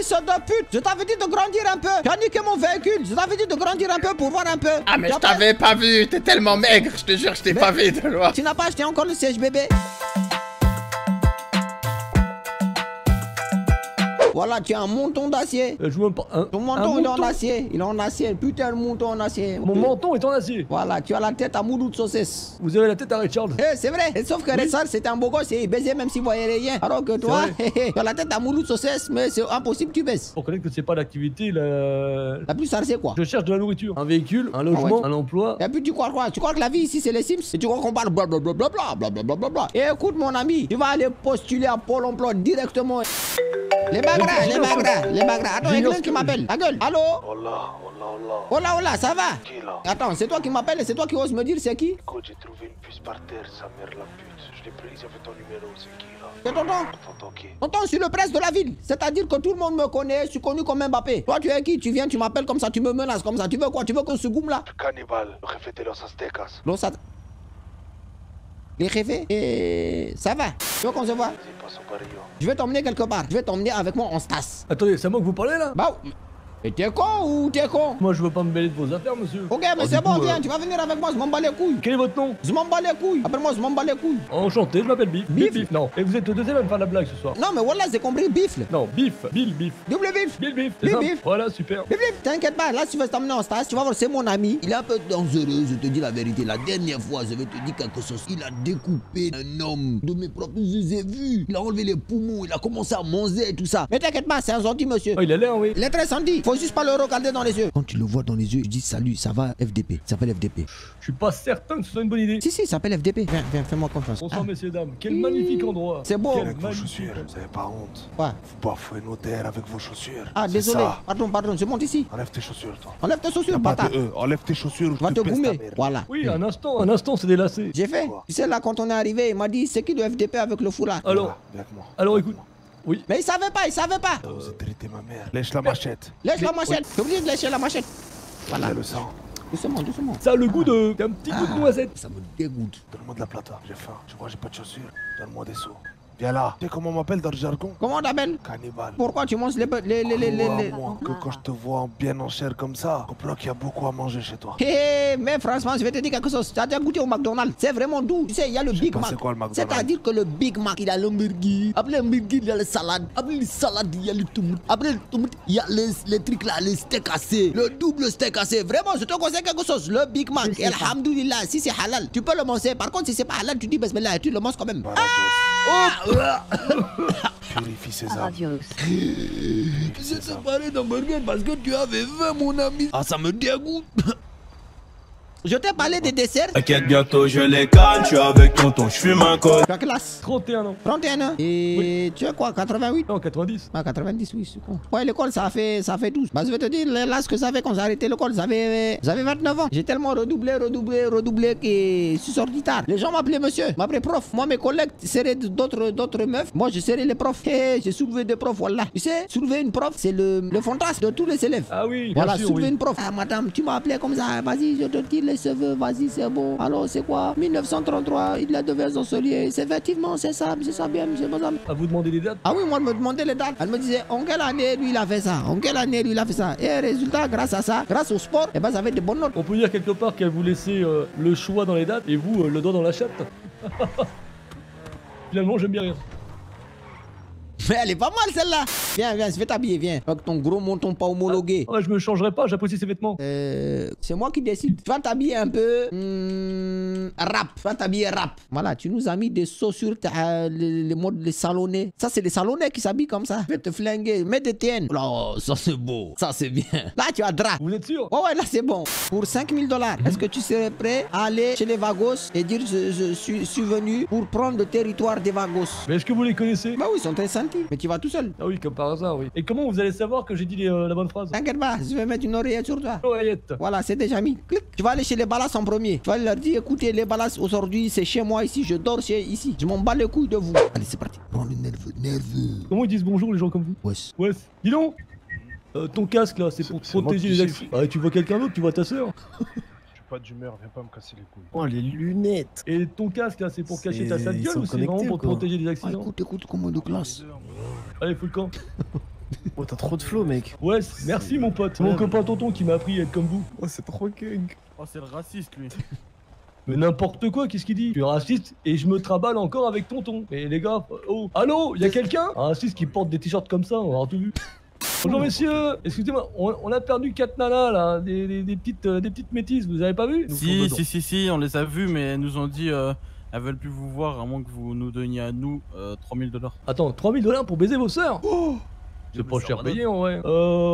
fils de pute. Je t'avais dit de grandir un peu. Tu as niqué mon véhicule. Je t'avais dit de grandir un peu pour voir un peu. Ah mais je t'avais pas vu, t'es tellement maigre, je te jure, je t'ai pas vu de loin. Tu n'as pas acheté encore le siège bébé? Voilà, tu as un menton d'acier. Je vois pas. Ton menton, il est en acier. Il est en acier. Putain, le menton en acier. Mon menton est en acier. Voilà, tu as la tête à moulou de saucisse. Vous avez la tête à Richard. Eh, c'est vrai. Et sauf que Richard, c'était un beau gosse et il baisait même s'il voyait rien. Alors que toi, tu as la tête à moulou de saucisse, mais c'est impossible que tu baisses. On reconnaît que c'est pas l'activité la plus sarcée, quoi. Je cherche de la nourriture. Un véhicule, un logement, un emploi. Et puis tu crois quoi? Tu crois que la vie ici, c'est les Sims? Et tu crois qu'on parle blablabla, blablabla. Et écoute, mon ami, tu vas aller postuler à Pôle emploi directement. Les bagras, les bagras, les bagras. Attends, il y a quelqu'un qui m'appelle. Ta gueule. Allô? Hola, ça va? Qui là? Attends, c'est toi qui m'appelles et c'est toi qui oses me dire c'est qui? Écoute, j'ai trouvé une puce par terre, sa mère la pute. Je l'ai prise, il y avait ton numéro, c'est qui là? C'est tonton? Tonton qui? Tonton, je suis le prince de la ville. C'est-à-dire que tout le monde me connaît, je suis connu comme Mbappé. Toi, tu es qui? Tu viens, tu m'appelles comme ça, tu me menaces comme ça. Tu veux quoi? Tu veux qu'on se goume là? Le cannibale, le jefe de los aztecas. Los aztecas. Les rêves? Et ça va? Tu veux qu'on se voit? Je vais t'emmener quelque part. Je vais t'emmener avec moi en stas. Attendez, c'est à moi que vous parlez là? Bah, mais t'es con ou t'es con? Moi je veux pas me mêler de vos affaires, monsieur. Ok, mais c'est bon, viens, tu vas venir avec moi, je m'en bats les couilles. Quel est votre nom? Je m'en bats les couilles. Appelle-moi, je m'en bats les couilles. Enchanté, je m'appelle Bif. Bif? Non. Et vous êtes le deuxième à me faire la blague ce soir. Non, mais voilà, j'ai compris, bifle. Non, Bif. Bill Bif. Double bif. Bill Bif. Bill Bif. Voilà, super. Bif, bif, t'inquiète pas, là, si tu veux t'emmener en stage, tu vas voir, c'est mon ami. Il est un peu dangereux, je te dis la vérité. La dernière fois, je vais te dire quelque chose. Il a découpé un homme de mes propres yeux, j'ai vu. Il a enlevé les poumons, il a commencé à manger et tout ça. Mais t'inquiète pas, c'est un gentil monsieur. Oh, il a l'air, oui. Il est très gentil. Faut juste pas le regarder dans les yeux. Quand tu le vois dans les yeux, tu dis salut, ça va, FDP. Ça s'appelle FDP. Je suis pas certain que ce soit une bonne idée. Si, ça s'appelle FDP. Viens, fais-moi confiance. Bonsoir, messieurs, dames. Quel magnifique endroit. C'est beau. Avec vos chaussures, vous avez pas honte? Ouais. Vous bafouez nos terres avec vos chaussures. Ah, désolé. Pardon, je monte ici. Enlève tes chaussures, toi. Enlève tes chaussures, Pas bâtard. de eux. Enlève tes chaussures ou je Va te te pèse ta goumer. mère. Voilà. Oui, un instant, c'est délacé. J'ai fait. Tu sais, là, quand on est arrivé, il m'a dit c'est qui le FDP avec le foulard? Alors, Viens avec moi. alors écoute. Oui. Mais il savait pas. Vous êtes traité ma mère. Lèche la machette. Lèche la machette. T'es obligé de lécher la machette. Voilà. J'ai le sang. Doucement. Ça a le goût d'un petit goût de noisette. Ça me dégoûte. Donne-moi de la plata. J'ai faim. Tu vois, j'ai pas de chaussures. Donne-moi des sous. Viens là. Tu sais comment on m'appelle dans le jargon? Comment on t'appelle? Cannibale. Pourquoi tu manges les... Crois-moi que quand je te vois bien en chair comme ça, comprends qu'il y a beaucoup à manger chez toi. Mais franchement, je vais te dire quelque chose. Tu as déjà goûté au McDonald's? C'est vraiment doux. Tu sais, il y a le Big Mac. C'est quoi le McDonald's? C'est-à-dire que le Big Mac, il a l'hamburger. Après l'hamburger, il y a la salade. Après les salades, il y a le tomate. Après le tomate, il y a les trucs là, les steaks cassés. Le double steak cassé. Vraiment, je te conseille quelque chose. Le Big Mac. Et alhamdoulilah, si c'est halal, tu peux le manger. Par contre, si c'est pas halal, tu dis bismillah et tu le manges quand même. Purifie ses âmes. Je te parlais d'hamburger parce que tu avais faim, mon ami. Ah, ça me dégoûte. Je t'ai parlé des desserts. T'inquiète, bientôt je les calme, je suis avec tonton, je fume un col. Tu as classe 31 ans. 31 ans. Et tu es quoi, 88? Non, 90. Ah, 90, oui, c'est con. Ouais, l'école, ça fait 12. Bah, je vais te dire, là, ce que ça fait quand j'ai arrêté l'école, j'avais 29 ans. J'ai tellement redoublé que je suis sorti tard. Les gens m'appelaient monsieur, m'appelaient prof. Moi, mes collègues seraient d'autres meufs. Moi, je serais les profs. J'ai soulevé des profs, voilà. Tu sais, soulever une prof, c'est le fantasme de tous les élèves. Ah oui, bien voilà, sûr, soulever oui. une prof. Ah, madame, tu m'as appelé comme ça. Vas-y, je te tire les cheveux. Vas-y, c'est bon. Alors, c'est quoi? 1933, il a devait ensoleiller. C'est effectivement, c'est ça bien, monsieur madame. À vous demander des dates? Ah oui, moi, elle me demandait les dates. Elle me disait, en quelle année, lui, il a fait ça? En quelle année, lui, il a fait ça? Et résultat, grâce à ça, grâce au sport, eh ben, ça avait de bonnes notes. On peut dire quelque part qu'elle vous laissait le choix dans les dates et vous le doigt dans la chatte. Finalement, j'aime bien rire. Mais elle est pas mal celle-là. Viens, je vais t'habiller, viens. Avec ton gros menton pas homologué. Ouais, je me changerai pas, j'apprécie ces vêtements. C'est moi qui décide. Tu vas t'habiller un peu. Rap. Tu vas t'habiller rap. Voilà, tu nous as mis des sauts sur les modes, les salonnais. Ça, c'est les salonnais qui s'habillent comme ça. Je vais te flinguer. Mets des tiennes. Oh, ça c'est beau. Ça c'est bien. Là, tu as drap. Vous êtes sûr? Ouais, là c'est bon. Pour 5000 $, est-ce que tu serais prêt à aller chez les Vagos et dire je suis venu pour prendre le territoire des Vagos? Mais est-ce que vous les connaissez? Bah oui, ils sont très senti. Mais tu vas tout seul. Ah oui, comme par hasard, oui. Et comment vous allez savoir que j'ai dit la bonne phrase? T'inquiète pas, je vais mettre une oreillette sur toi. Oreillette. Voilà, c'est déjà mis. Clic. Tu vas aller chez les Balas en premier. Tu vas leur dire, écoutez, les Balas, aujourd'hui, c'est chez moi ici. Je dors ici. Je m'en bats les couilles de vous. Allez, c'est parti. Prends le nerveux. Comment ils disent bonjour les gens comme vous? Wesh. Ouais. Dis donc ton casque là, c'est pour protéger les accidents. Ah, tu vois quelqu'un d'autre, tu vois ta sœur. Pas d'humeur, viens pas me casser les couilles. Oh, les lunettes. Et ton casque là, c'est pour cacher ta sale gueule ou c'est vraiment pour te protéger des accidents? Écoute, comment de classe. Allez, fous le camp. Oh, t'as trop de flow, mec. Ouais, merci mon pote. C'est mon copain tonton qui m'a appris à être comme vous. Oh, c'est trop king. Oh, c'est le raciste, lui. Mais n'importe quoi, qu'est-ce qu'il dit? Je suis raciste et je me traballe encore avec tonton. Mais les gars, oh, allô, y'a quelqu'un? Un raciste qui porte des t-shirts comme ça, on a tout vu. Bonjour messieurs, excusez-moi, on a perdu 4 nanas là, des petites métisses, vous avez pas vu? Si, on les a vues, mais elles nous ont dit elles veulent plus vous voir à moins que vous nous donniez à nous 3000 $. Attends, 3000 $ pour baiser vos sœurs? C'est pas cher payé en vrai.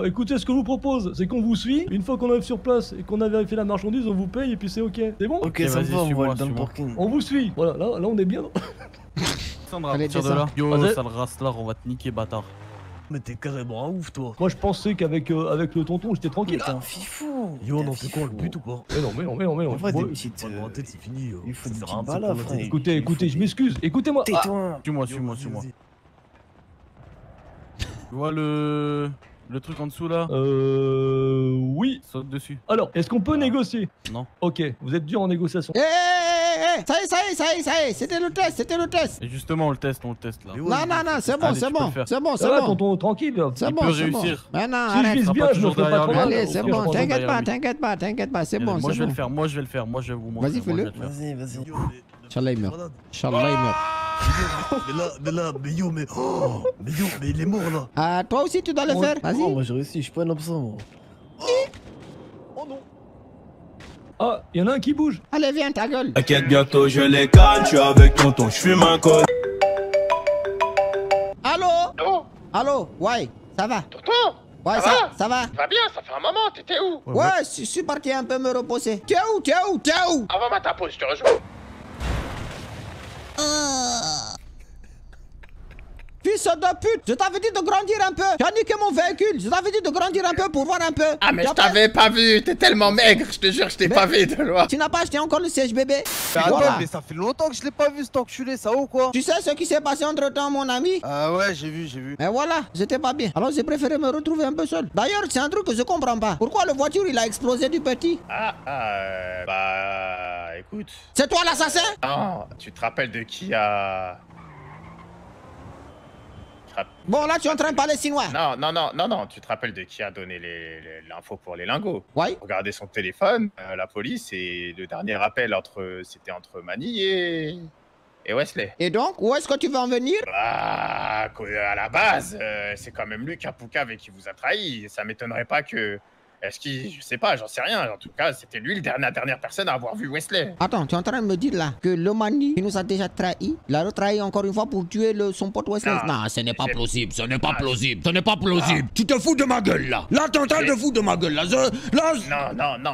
Écoutez, ce que je vous propose, c'est qu'on vous suit. Une fois qu'on arrive sur place et qu'on a vérifié la marchandise, on vous paye et puis c'est ok. C'est bon? Ok, ça me va, on va dans le parking. On vous suit. Voilà, là on est bien. Sandra, à partir de là. Yo, sale racelard, on va te niquer, bâtard. Mais t'es carrément un ouf, toi. Moi je pensais qu'avec avec le tonton, j'étais tranquille. T'es un fifou. Yo, non, c'est quoi le but ou pas? Mais non. En vrai, des petites. En tête, c'est fini. Il faut des petites balles là, frère. Écoutez, je m'excuse. Écoutez-moi. Tais-toi. Suis-moi. Tu vois le truc en dessous là? Oui. Saute dessus. Alors, est-ce qu'on peut négocier? Non. Ok, vous êtes dur en négociation. Ça y est, c'était le test. Et justement, on le teste là. Non, c'est bon, Allez, c'est tu peux bon, le faire. c'est bon, Ça va, tonton, tranquille. c'est Il bon, peut c'est bon. réussir. Mais non, Si je arrête. vise bien, je me ferai pas trop mal. Allez, c'est bon, t'inquiète pas, c'est bon, Moi c'est je vais bon. le faire, moi je vais vous montrer. Vas-y, fais-le. Vas-y. Inch'Allah, il meurt. Inch'Allah, il meurt. Mais il est mort là. Ah, toi aussi, tu dois le faire. Oh, Vas-y. moi j'ai réussi, je suis pas un absent, moi. Ah, il y en a un qui bouge. Allez, viens, ta gueule. T'inquiète, bientôt je les calme, je suis avec tonton, je fume un col. Oh, Allô, ouais, ça va? tonton, Ouais, Ça ça va? va bien, ça fait un moment, t'étais où? Ouais, je suis parti un peu me reposer. Tu es où? Avant ta pause, je te rejoins. Fils de pute, je t'avais dit de grandir un peu. Tu as niqué mon véhicule. Je t'avais dit de grandir un peu pour voir un peu. Ah, mais Tu je as pas- t'avais pas vu, t'es tellement maigre, je te jure, je t'ai pas vu de loin. Tu n'as pas acheté encore le siège bébé. Mais attends, Voilà. mais ça fait longtemps que je l'ai pas vu cet enculé, ça va ou quoi? Tu sais ce qui s'est passé entre temps, mon ami? Ah ouais, j'ai vu. Mais voilà, j'étais pas bien. Alors j'ai préféré me retrouver un peu seul. D'ailleurs, c'est un truc que je comprends pas. Pourquoi la voiture il a explosé du petit? Bah, écoute. C'est toi l'assassin? Non, tu te rappelles de qui a... Bon, là tu es en train de parler chinois. Non, tu te rappelles de qui a donné l'info pour les lingots? Ouais. Regardez son téléphone, la police, et le dernier appel c'était entre Manny et Wesley. Et donc, où est-ce que tu veux en venir? Bah, à la base, c'est quand même Luc Apuka avec qui vous a trahi. Ça m'étonnerait pas que... Est-ce qu'il... Je sais pas, j'en sais rien. En tout cas, c'était lui la dernière personne à avoir vu Wesley. Attends, tu es en train de me dire là que le Mani qui nous a déjà trahi, il a retrahi encore une fois pour tuer son pote Wesley? Non, ce n'est pas plausible, ce n'est pas plausible. Tu te fous de ma gueule là. Là, t'es en train de foutre de ma gueule là.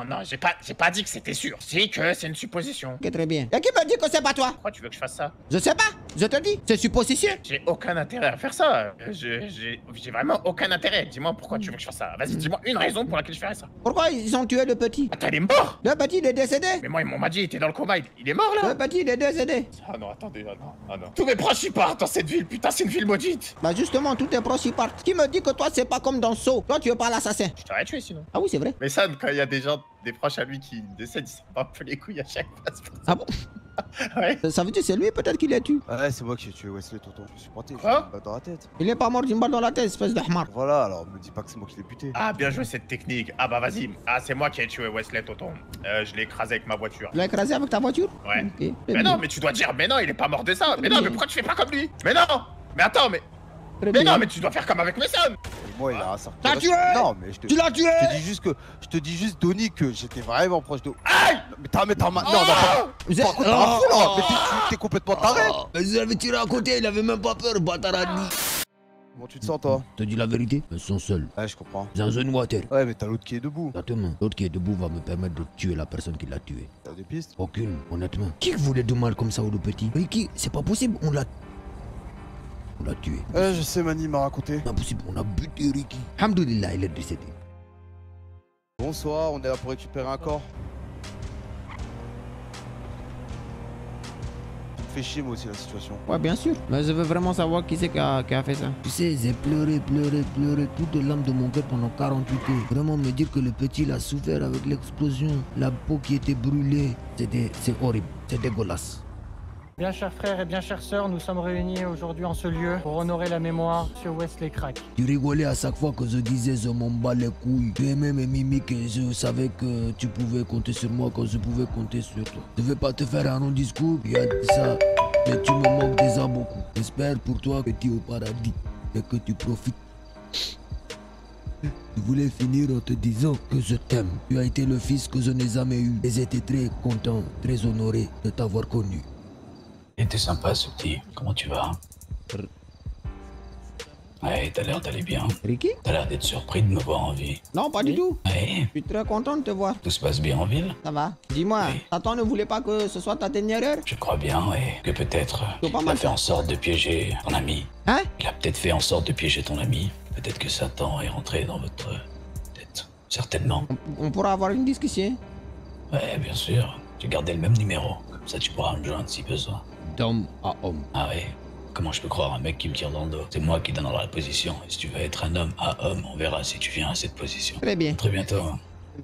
Non, j'ai pas dit que c'était sûr. C'est que c'est une supposition. Ok, très bien. Et qui me dit que c'est pas toi? Pourquoi tu veux que je fasse ça? Je sais pas, je te dis, c'est supposition. J'ai aucun intérêt à faire ça. J'ai vraiment aucun intérêt. Dis-moi pourquoi tu veux que je fasse ça. Vas-y, dis-moi une raison pour laquelle je ferais ça. Pourquoi ils ont tué le petit? Attends, il est mort! Le petit il est décédé? Mais moi, on m'a dit, il était dans le coma. Il est mort là? Le petit il est décédé. Ah non, attendez, ah non. Tous mes proches ils partent dans cette ville. Putain, c'est une ville maudite. Bah justement, tous tes proches ils partent. Qui me dit que toi c'est pas comme dans Saw? Toi tu es pas l'assassin. Je t'aurais tué sinon. Ah oui, c'est vrai. Mais ça, quand il y a des gens, des proches à lui qui décèdent, ils s'en battent un peu les couilles à chaque fois. Ah bon? Ouais. Ça veut dire c'est lui peut-être qui l'a tué. Ouais, c'est moi qui ai tué Wesley, tonton. Je me suis porté, Quoi? dans la tête. Il est pas mort d'une balle dans la tête, espèce de hamar. Voilà, alors me dis pas que c'est moi qui l'ai buté. Ah, bien joué cette technique. Ah bah vas-y. Ah, c'est moi qui ai tué Wesley, tonton. Je l'ai écrasé avec ma voiture. Tu l'as écrasé avec ta voiture? Ouais. Ok. Mais non, mais tu dois dire, mais non, il est pas mort de ça. Mais non, mais pourquoi tu fais pas comme lui? Mais non! Mais attends, mais non, mais tu dois faire comme avec Mason! Et moi, il a un certain... T'as tué? Non, mais je te... Tu l'as tué? Je te dis juste, Donny, que j'étais vraiment proche de... Aïe! Mais t'as... Non, non, pas contre, t'as un fou, là. Mais t'es complètement taré. Mais vous avez tiré à côté, il avait même pas peur, bâtaradi. Comment tu te sens, toi? Te dis la vérité, ils sont seuls. Ouais, je comprends. Dans une water. Ouais, mais t'as l'autre qui est debout. Exactement. L'autre qui est debout va me permettre de tuer la personne qui l'a tué. T'as des pistes? Aucune, honnêtement. Qui voulait du mal comme ça au petit? Mais qui? C'est pas possible, on l'a tué. Je sais, Manny m'a raconté. C'est impossible, on a buté Ricky. Alhamdoulilah, il est décédé. Bonsoir, on est là pour récupérer un corps. Ça me fait chier, moi aussi, la situation. Ouais, bien sûr. Mais je veux vraiment savoir qui c'est qui a fait ça. Tu sais, j'ai pleuré toutes les larmes de mon cœur pendant 48 heures. Vraiment me dire que le petit il a souffert avec l'explosion, la peau qui était brûlée. C'est horrible, c'est dégueulasse. Bien chers frères et bien chères sœurs, nous sommes réunis aujourd'hui en ce lieu pour honorer la mémoire sur Wesley Crack. Tu rigolais à chaque fois que je disais je m'en bats les couilles. Tu aimais mes mimiques et je savais que tu pouvais compter sur moi quand je pouvais compter sur toi. Je vais pas te faire un long discours, il y a ça, mais tu me manques déjà beaucoup. J'espère pour toi que tu es au paradis et que tu profites. Je voulais finir en te disant que je t'aime. Tu as été le fils que je n'ai jamais eu et j'étais très content, très honoré de t'avoir connu. T'es sympa ce petit, comment tu vas? Ouais, t'as l'air d'aller bien. Ricky? T'as l'air d'être surpris de me voir en vie. Non, pas du tout. Ouais. Je suis très content de te voir. Tout se passe bien en ville? Ça va. Dis-moi, Satan ne voulait pas que ce soit ta dernière heure? Je crois bien, ouais. Que peut-être il a fait en sorte de piéger ton ami. Hein? Il a peut-être fait en sorte de piéger ton ami. Peut-être que Satan est rentré dans votre tête. Certainement. On pourra avoir une discussion? Ouais, bien sûr. J'ai gardé le même numéro. Comme ça, tu pourras me joindre si besoin. D'homme à homme. Ah ouais? Comment je peux croire un mec qui me tire dans le dos? C'est moi qui donnerai la position. Et si tu veux être un homme à homme, on verra si tu viens à cette position. Très bien. Très bientôt.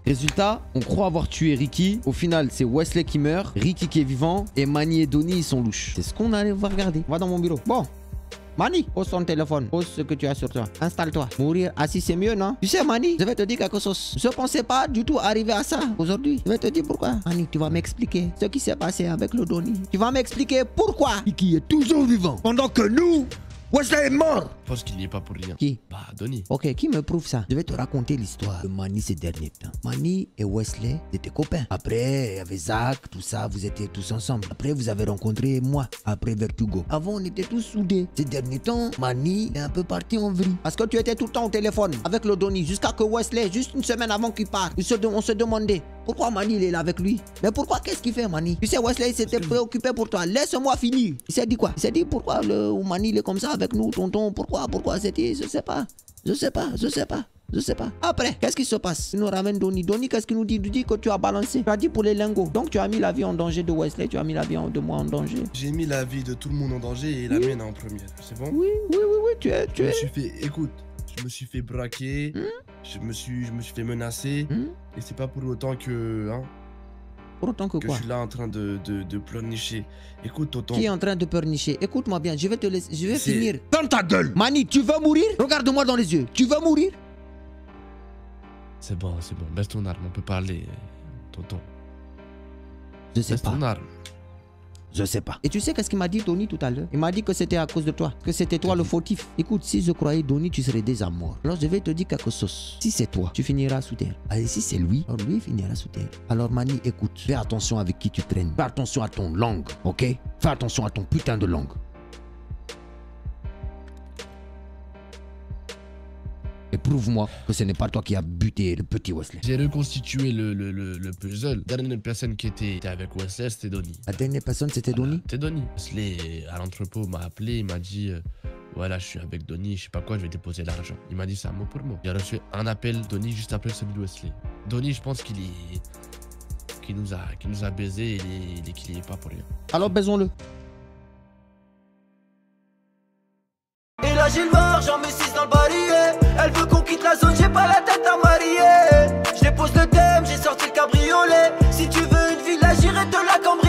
Résultat, on croit avoir tué Ricky. Au final, c'est Wesley qui meurt, Ricky qui est vivant, et Manny et Donnie, ils sont louches. C'est ce qu'on allait voir regarder. Va dans mon bureau. Bon. Manny, pose ton téléphone. Pose ce que tu as sur toi. Installe-toi. Mourir assis, c'est mieux, non? Tu sais, Manny, je vais te dire quelque chose. Je pensais pas du tout arriver à ça aujourd'hui. Je vais te dire pourquoi. Manny, tu vas m'expliquer ce qui s'est passé avec le Donnie. Tu vas m'expliquer pourquoi. Qui est toujours vivant. Pendant que nous, Wesley est mort. Je pense qu'il n'y est pas pour rien. Qui? Bah, Donnie. Ok, qui me prouve ça? Je vais te raconter l'histoire de Manny ces derniers temps. Manny et Wesley étaient copains. Après, il y avait Zach, tout ça, vous étiez tous ensemble. Après, vous avez rencontré moi, après Vertugo. Avant, on était tous soudés. Ces derniers temps, Manny est un peu parti en vrille. Parce que tu étais tout le temps au téléphone avec le Donnie jusqu'à que Wesley, juste une semaine avant qu'il parte, on se demandait pourquoi Manny il est là avec lui. Mais pourquoi? Qu'est-ce qu'il fait, Manny? Tu sais, Wesley il s'était préoccupé pour toi. Laisse-moi finir. Il s'est dit quoi? Il s'est dit pourquoi Manny il est comme ça avec nous, tonton? Pourquoi c'était? Je sais pas. Après, qu'est-ce qui se passe? Il nous ramène Donnie. Donnie, qu'est-ce qu'il nous dit? Il nous dit que tu as balancé. Tu as dit pour les lingots. Donc tu as mis la vie en danger de Wesley. Tu as mis la vie de moi en danger. J'ai mis la vie de tout le monde en danger et la mienne en première. C'est bon? Oui. Tu es. Écoute, je me suis fait braquer. Je me suis fait menacer. Et c'est pas pour autant que... Hein, pour autant que quoi? Je suis là en train de pleurnicher. Écoute, tonton. Qui est en train de pleurnicher? Écoute-moi bien, je vais te laisser. Je vais finir. Ferme ta gueule! Manny, tu veux mourir? Regarde-moi dans les yeux. Tu veux mourir? C'est bon. Baisse ton arme, on peut parler, tonton. Je sais pas. Baisse ton arme. Je sais pas. Et tu sais qu'est-ce qu'il m'a dit, Donnie, tout à l'heure? Il m'a dit que c'était à cause de toi, que c'était toi le fautif. Écoute, si je croyais Donnie, tu serais déjà mort. Alors je vais te dire quelque chose. Si c'est toi, tu finiras sous terre. Et si c'est lui, alors lui finira sous terre. Alors Manny, écoute, fais attention avec qui tu traînes. Fais attention à ton langue, ok? Fais attention à ton putain de langue. Et prouve-moi que ce n'est pas toi qui as buté le petit Wesley. J'ai reconstitué le puzzle. La dernière personne qui était avec Wesley, c'était Donnie. La dernière personne, c'était Donnie? C'était Donnie. Wesley, à l'entrepôt, m'a appelé, il m'a dit voilà, je suis avec Donnie, je sais pas quoi, je vais déposer l'argent. Il m'a dit ça mot pour mot. J'ai reçu un appel Donnie juste après celui de Wesley. Donnie, je pense qu'il nous a baisé et qu'il est pas pour rien. Alors baisons-le. Et là j'ai le mort, j'en mets 6 dans le barillet. Elle veut qu'on quitte la zone, j'ai pas la tête à marier. Je dépose le thème, j'ai sorti le cabriolet. Si tu veux une villa, j'irai te la cambrioler.